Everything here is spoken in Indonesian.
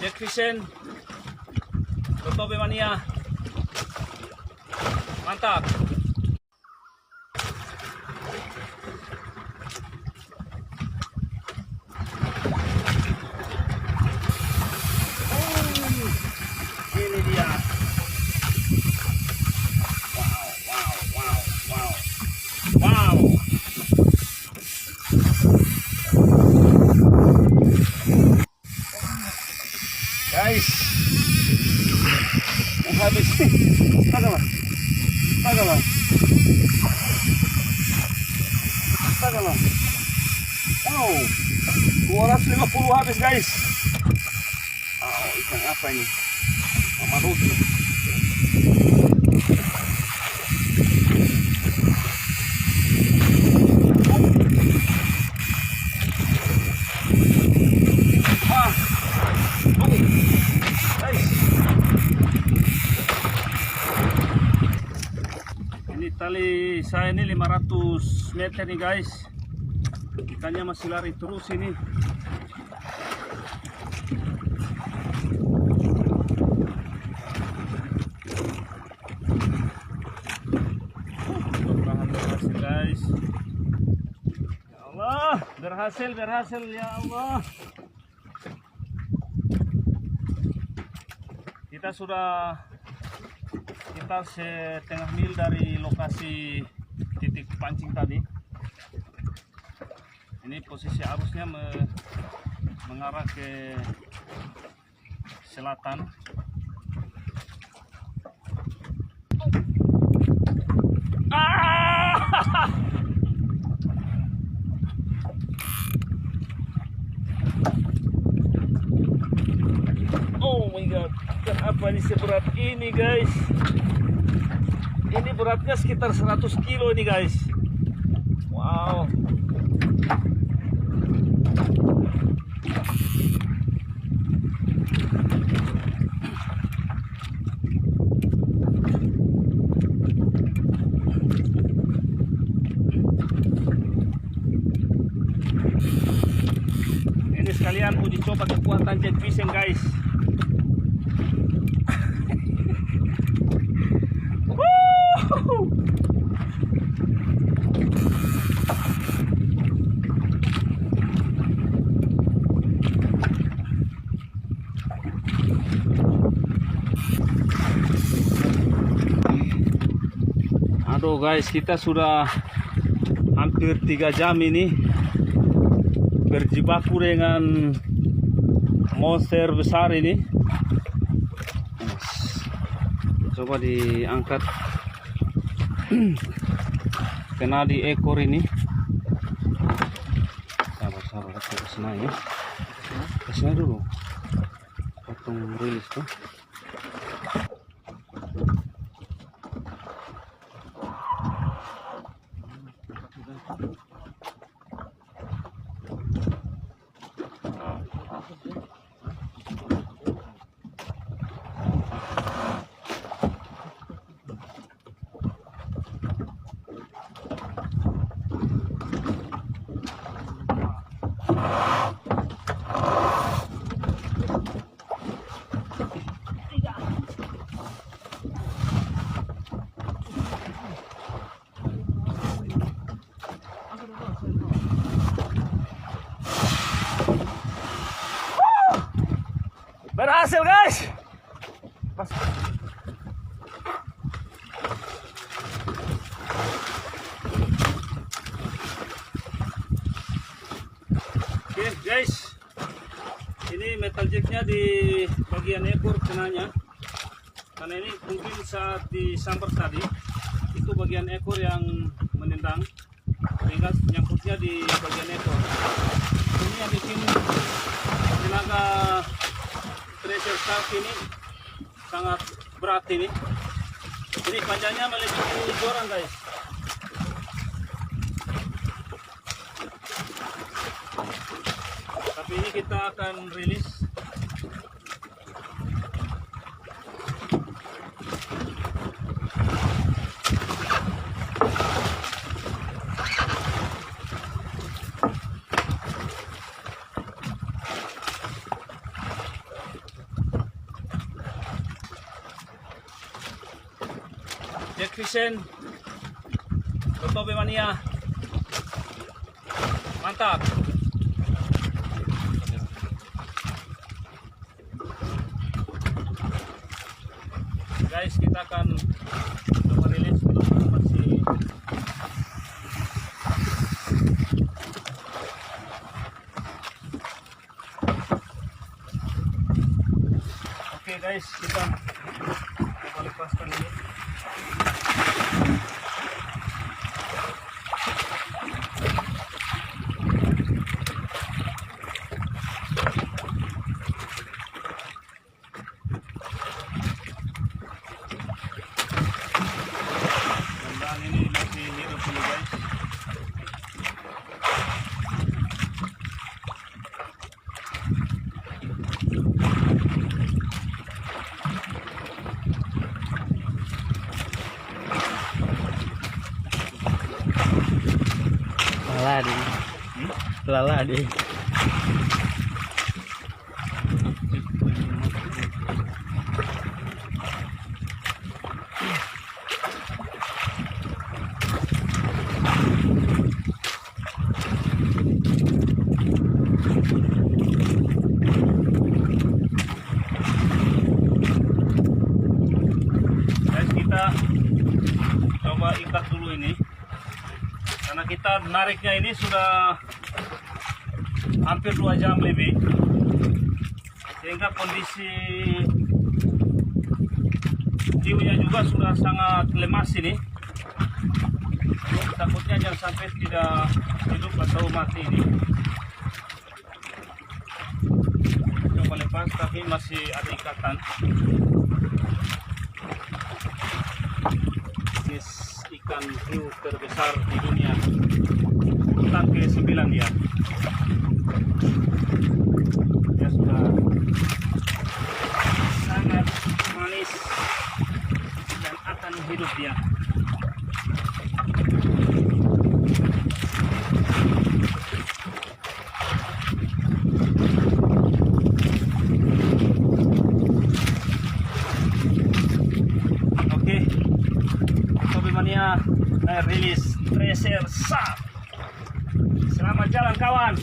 Jackfishen, mania, mantap. Ini dia. Wow. Guys, habis. Tagalan. Wow, 250 habis guys. Oh, ikan apa ini? Mama rugi. Ini tali saya ini 500 meter nih guys. Ikannya masih lari terus ini. Berhasil guys. Ya Allah, berhasil ya Allah. Kita sudah sekitar setengah mil dari lokasi titik pancing tadi. Ini posisi arusnya mengarah ke selatan. Oh my god, ikan apa ini seberat ini guys? Ini beratnya sekitar 100 kilo ini guys. Wow. Ini sekalian uji coba kekuatan Jackfishen guys. Aduh guys, kita sudah hampir 3 jam ini berjibaku dengan monster besar ini. Coba diangkat. Kena di ekor ini. Sabar ke sana ya. Ke sana dulu. Potong rilis tuh. Berhasil guys. Oke guys, ini metal jacknya di bagian ekor kenanya, karena ini mungkin saat disambar tadi itu bagian ekor yang menendang sehingga nyangkutnya di bagian ekor. Ini yang bikin tenaga treasure shark ini sangat berat ini. Jadi panjangnya melebihi orang guys. Tapi ini kita akan rilis. fishing. Totobe mania. Mantap. Guys, kita akan coba rilis dulu masih. Oke guys, kita coba lepaskan ini. Ini masih hidup dulu guys. Lala deh. Guys, kita coba ikat dulu ini karena kita nariknya ini sudah hampir 2 jam lebih, sehingga kondisi hiunya juga sudah sangat lemas ini. Takutnya jangan sampai tidak hidup atau mati ini. Coba lepas, tapi masih ada ikatan. Ini ikan hiu terbesar di dunia, urutan ke-9 dia. Dia sudah sangat manis dan akan hidup dia. Oke, Totobe mania rilis treasure sap. Selamat jalan kawan.